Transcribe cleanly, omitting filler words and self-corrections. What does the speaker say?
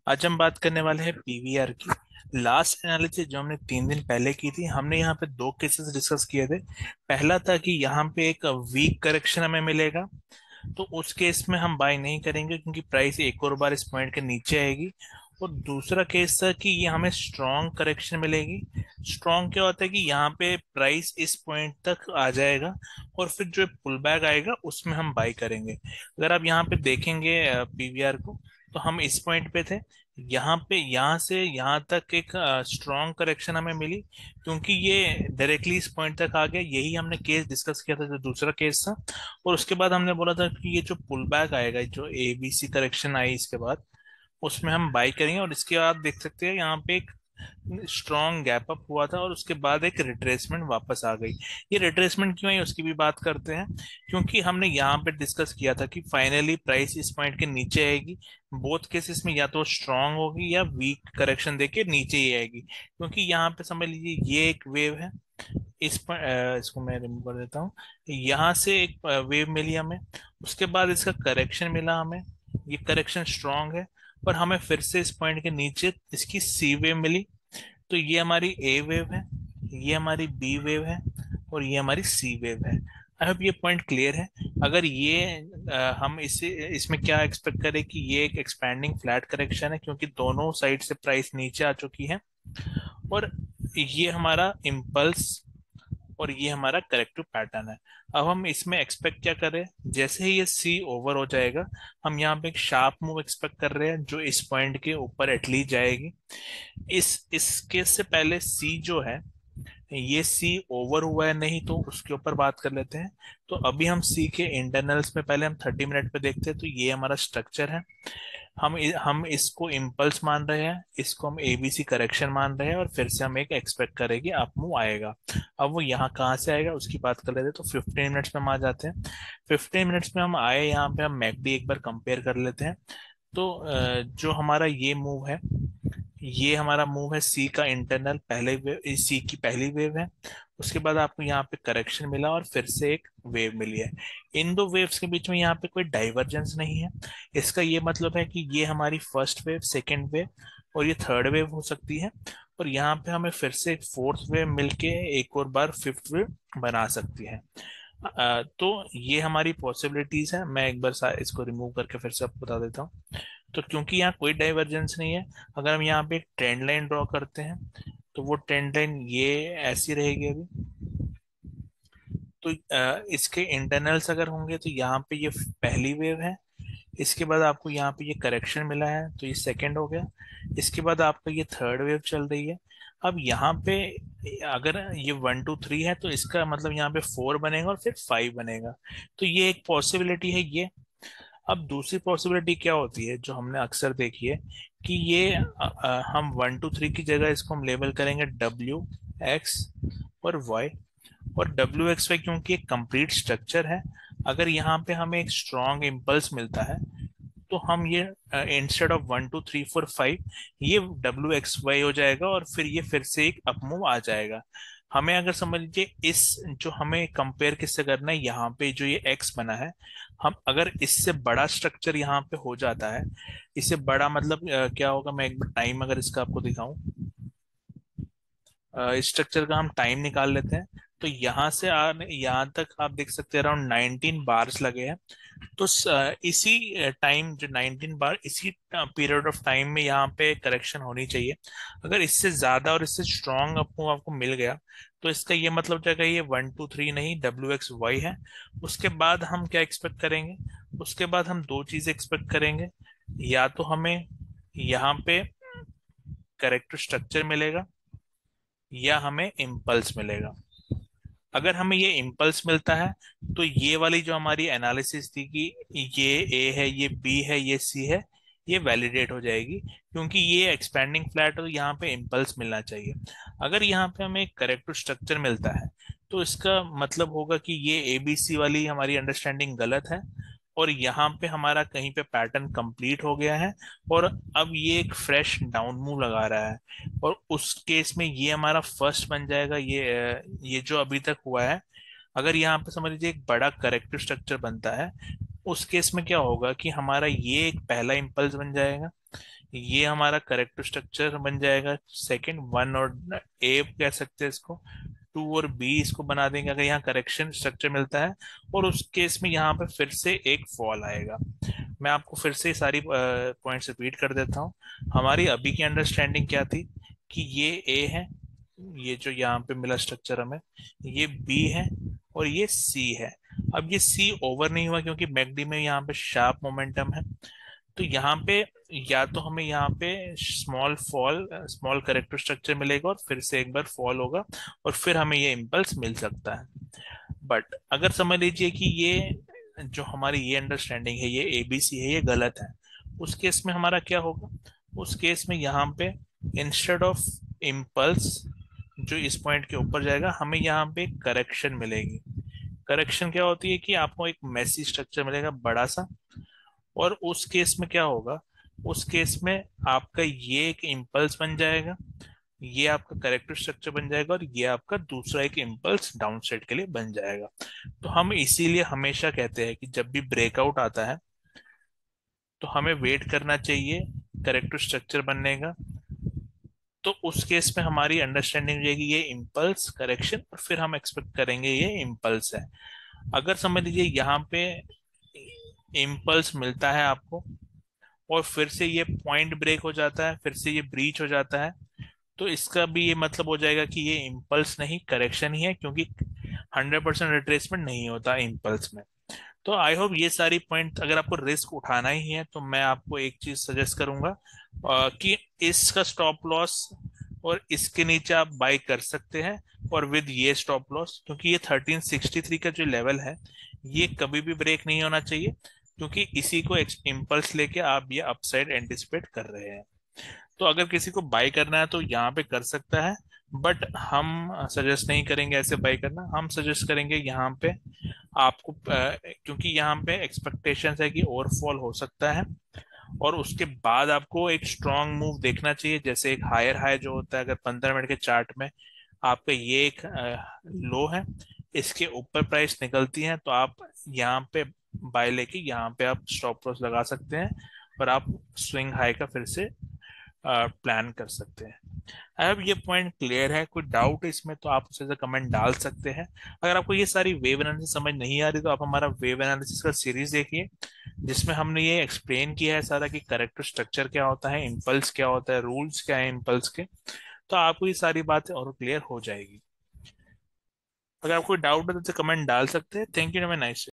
आज हम बात करने वाले हैं पीवीआर की। लास्ट एनालिसिस जो हमने 3 दिन पहले की थी, हमने यहाँ पे दो केसेस डिस्कस किए थे। पहला था कि यहाँ पे एक वीक करेक्शन हमें मिलेगा, तो उस केस में हम बाय नहीं करेंगे क्योंकि प्राइस एक और बार इस पॉइंट के नीचे आएगी। और दूसरा केस था कि ये हमें स्ट्रॉन्ग करेक्शन मिलेगी। स्ट्रॉन्ग क्या होता है कि यहाँ पे प्राइस इस पॉइंट तक आ जाएगा और फिर जो पुल बैक आएगा उसमें हम बाय करेंगे। अगर आप यहाँ पे देखेंगे पीवीआर को, तो हम इस पॉइंट पे थे। यहाँ पे यहाँ से यहाँ तक एक स्ट्रॉन्ग करेक्शन हमें मिली क्योंकि ये डायरेक्टली इस पॉइंट तक आ गया। यही हमने केस डिस्कस किया था, जो दूसरा केस था। और उसके बाद हमने बोला था कि ये जो पुल बैक आएगा, जो ए बी सी करेक्शन आई इसके बाद, उसमें हम बाई करेंगे। और इसके बाद देख सकते हैं यहाँ पे एक स्ट्रॉन्ग गैप अप हुआ था और उसके बाद एक रिट्रेसमेंट वापस आ गई। ये रिट्रेसमेंट क्यों आई उसकी भी बात करते हैं, क्योंकि हमने यहाँ पे डिस्कस किया था कि फाइनली प्राइस इस पॉइंट के नीचे आएगी। बोथ केसेस में या तो स्ट्रांग होगी या वीक करेक्शन देके नीचे ही आएगी, क्योंकि यहाँ पे समझ लीजिए ये एक वेव है। इसको मैं रिमूव कर देता हूँ। यहाँ से एक वेव मिली हमें, उसके बाद इसका करेक्शन मिला हमें। ये करेक्शन स्ट्रांग है, पर हमें फिर से इस पॉइंट के नीचे इसकी सी वेव मिली। तो ये हमारी ए वेव है, ये हमारी बी वेव है, और ये हमारी सी वेव है। आई होप ये पॉइंट क्लियर है। अगर ये हम इसे इसमें क्या एक्सपेक्ट करें कि ये एक एक्सपैंडिंग फ्लैट करेक्शन है, क्योंकि दोनों साइड से प्राइस नीचे आ चुकी है। और ये हमारा इम्पल्स और ये हमारा करेक्टिव पैटर्न है। अब हम इसमें एक्सपेक्ट क्या करें, जैसे ही ये सी ओवर हो जाएगा, हम यहाँ पे एक शार्प मूव एक्सपेक्ट कर रहे हैं जो इस पॉइंट के ऊपर एटलीस्ट जाएगी। इसके से पहले सी जो है, ये सी ओवर हुआ है नहीं, तो उसके ऊपर बात कर लेते हैं। तो अभी हम सी के इंटरनल्स में पहले हम 30 मिनट पे देखते हैं। तो ये हमारा स्ट्रक्चर है। हम इसको इम्पल्स मान रहे हैं, इसको हम एबीसी करेक्शन मान रहे हैं, और फिर से हम एक एक्सपेक्ट करेंगे अप मूव आएगा। अब वो यहाँ कहाँ से आएगा उसकी बात कर लेते हैं। तो 15 मिनट्स में हम आ जाते हैं। 15 मिनट्स में हम आए, यहाँ पे हम मैकडी एक बार कंपेयर कर लेते हैं। तो जो हमारा ये मूव है, ये हमारा मूव है सी का इंटरनल पहले वेव, सी की पहली वेव है। उसके बाद आपको यहाँ पे करेक्शन मिला और फिर से एक वेव मिली है। इन दो वेव्स के बीच में यहाँ पे कोई डाइवर्जेंस नहीं है। इसका ये मतलब है कि ये हमारी फर्स्ट वेव, सेकेंड वेव और ये थर्ड वेव हो सकती है। और यहाँ पे हमें फिर से एक फोर्थ वेव मिलके एक और बार फिफ्थ वेव बना सकती है। तो ये हमारी पॉसिबिलिटीज है। मैं एक बार इसको रिमूव करके फिर से आपको बता देता हूँ। तो क्योंकि यहाँ कोई डाइवर्जेंस नहीं है, अगर हम यहाँ पे एक ट्रेंड लाइन ड्रॉ करते हैं, तो वो ट्रेंड लाइन ये ऐसी रहेगी अभी। तो इसके इंटरनल्स अगर होंगे तो यहाँ पे ये पहली वेव है। इसके बाद आपको यहाँ पे ये करेक्शन मिला है, तो ये सेकंड हो गया। इसके बाद आपका ये थर्ड वेव चल रही है। अब यहाँ पे अगर ये 1 2 3 है, तो इसका मतलब यहाँ पे 4 बनेगा और फिर 5 बनेगा। तो ये एक पॉसिबिलिटी है ये। अब दूसरी पॉसिबिलिटी क्या होती है जो हमने अक्सर देखी है, कि ये हम 1 2 3 की जगह इसको हम लेबल करेंगे W, X और Y। और W X Y क्योंकि एक कंप्लीट स्ट्रक्चर है, अगर यहाँ पे हमें एक स्ट्रॉन्ग इम्पल्स मिलता है, तो हम ये इंस्टेड ऑफ 1 2 3 4 5, ये W X Y हो जाएगा और फिर ये फिर से एक अप मूव आ जाएगा। हमें अगर समझ लीजिए इस जो हमें कंपेयर किससे करना है, यहाँ पे जो ये एक्स बना है, हम अगर इससे बड़ा स्ट्रक्चर यहाँ पे हो जाता है, इससे बड़ा मतलब क्या होगा, मैं एक बार टाइम अगर इसका आपको दिखाऊं, इस स्ट्रक्चर का हम टाइम निकाल लेते हैं। तो यहाँ से यहाँ तक आप देख सकते हैं अराउंड 19 बार्स लगे हैं। तो इसी टाइम जो 19 बार, इसी पीरियड ऑफ टाइम में यहाँ पे करेक्शन होनी चाहिए। अगर इससे ज्यादा और इससे स्ट्रॉन्ग आपको मिल गया, तो इसका ये मतलब हो जाएगा ये 1 2 3 नहीं, W X Y है। उसके बाद हम क्या एक्सपेक्ट करेंगे, उसके बाद हम दो चीजें एक्सपेक्ट करेंगे। या तो हमें यहाँ पे करेक्टर स्ट्रक्चर मिलेगा, या हमें इम्पल्स मिलेगा। अगर हमें ये इम्पल्स मिलता है, तो ये वाली जो हमारी एनालिसिस थी कि ये ए है, ये बी है, ये सी है, ये वैलिडेट हो जाएगी, क्योंकि ये एक्सपेंडिंग फ्लैट, तो यहाँ पे इम्पल्स मिलना चाहिए। अगर यहाँ पे हमें करेक्ट स्ट्रक्चर मिलता है, तो इसका मतलब होगा कि ये एबीसी वाली हमारी अंडरस्टैंडिंग गलत है, और यहाँ पे हमारा कहीं पे पैटर्न कंप्लीट हो गया है, और अब ये एक फ्रेश डाउन मूव लगा रहा है। और उस केस में ये हमारा फर्स्ट बन जाएगा। ये जो अभी तक हुआ है, अगर यहाँ पे समझ लीजिए एक बड़ा करेक्टिव स्ट्रक्चर बनता है, उस केस में क्या होगा कि हमारा ये एक पहला इम्पल्स बन जाएगा। ये हमारा करेक्टर स्ट्रक्चर बन जाएगा सेकंड, वन और ए कह सकते हैं इसको, टू और बी इसको बना देंगे अगर यहाँ करेक्शन स्ट्रक्चर मिलता है। और उस केस में यहाँ पे फिर से एक फॉल आएगा। मैं आपको फिर से सारी पॉइंट्स रिपीट कर देता हूँ। हमारी अभी की अंडरस्टैंडिंग क्या थी कि ये ए है, ये जो यहाँ पे मिला स्ट्रक्चर हमें, ये बी है और ये सी है। अब ये सी ओवर नहीं हुआ क्योंकि मैकडी में यहाँ पे शार्प मोमेंटम है। तो यहाँ पे या तो हमें यहाँ पे small fall, small character structure मिलेगा और फिर से एक बार फॉल होगा और फिर हमें ये इम्पल्स मिल सकता है। बट अगर समझ लीजिए कि ये जो हमारी ये अंडरस्टैंडिंग है, ये एबीसी है, ये गलत है, उस केस में हमारा क्या होगा? उस केस में यहाँ पे इंस्टेड ऑफ इम्पल्स जो इस पॉइंट के ऊपर जाएगा, हमें यहाँ पे करेक्शन मिलेगी। करेक्शन क्या होती है कि आपको एक मेसी स्ट्रक्चर मिलेगा बड़ा सा, और उस केस में क्या होगा? उस केस में आपका ये एक इम्पल्स बन जाएगा, ये आपका करेक्टर स्ट्रक्चर बन जाएगा, और ये आपका दूसरा एक इम्पल्स डाउन साइड के लिए बन जाएगा। तो हम इसीलिए हमेशा कहते हैं कि जब भी ब्रेकआउट आता है तो हमें वेट करना चाहिए करेक्टर स्ट्रक्चर बनने का। तो उस केस में हमारी अंडरस्टैंडिंग हो जाएगी ये इम्पल्स करेक्शन, और फिर हम एक्सपेक्ट करेंगे ये इम्पल्स है। अगर समझ लीजिए यहाँ पे इम्पल्स मिलता है आपको और फिर से ये पॉइंट ब्रेक हो जाता है, फिर से ये ब्रीच हो जाता है, तो इसका भी ये मतलब हो जाएगा कि ये इम्पल्स नहीं करेक्शन ही है, क्योंकि 100% रिट्रेसमेंट नहीं होता इम्पल्स में। तो आई होप ये सारी पॉइंट, अगर आपको रिस्क उठाना ही है तो मैं आपको एक चीज सजेस्ट करूंगा कि इसका स्टॉप लॉस और इसके नीचे आप बाई कर सकते हैं, और विद ये स्टॉप लॉस, क्योंकि ये 1363 का जो लेवल है ये कभी भी ब्रेक नहीं होना चाहिए, क्योंकि इसी को इम्पल्स लेके आप ये अपसाइड एंटिसिपेट कर रहे हैं। तो अगर किसी को बाई करना है तो यहाँ पे कर सकता है, बट हम सजेस्ट नहीं करेंगे ऐसे बाई करना। हम सजेस्ट करेंगे यहाँ पे आपको क्योंकि यहाँ पे एक्सपेक्टेशन है कि ओवरफॉल हो सकता है, और उसके बाद आपको एक स्ट्रांग मूव देखना चाहिए, जैसे एक हायर हाई जो होता है। अगर 15 मिनट के चार्ट में आपका ये एक लो है, इसके ऊपर प्राइस निकलती है, तो आप यहाँ पे बाय लेके यहाँ पे आप स्टॉप लॉस लगा सकते हैं, और आप स्विंग हाई का फिर से प्लान कर सकते हैं। अब ये पॉइंट क्लियर है? कोई डाउट है इसमें तो आप उसे कमेंट डाल सकते हैं। अगर आपको ये सारी वेव एनालिसिस समझ नहीं आ रही तो आप हमारा वेव एनालिसिस का सीरीज देखिए, जिसमें हमने ये एक्सप्लेन किया है सारा कि करेक्टर स्ट्रक्चर क्या होता है, इम्पल्स क्या होता है, रूल्स क्या है इम्पल्स के। तो आपको ये सारी बातें और क्लियर हो जाएगी। अगर आपको डाउट है तो कमेंट डाल सकते हैं। Thank you, nice.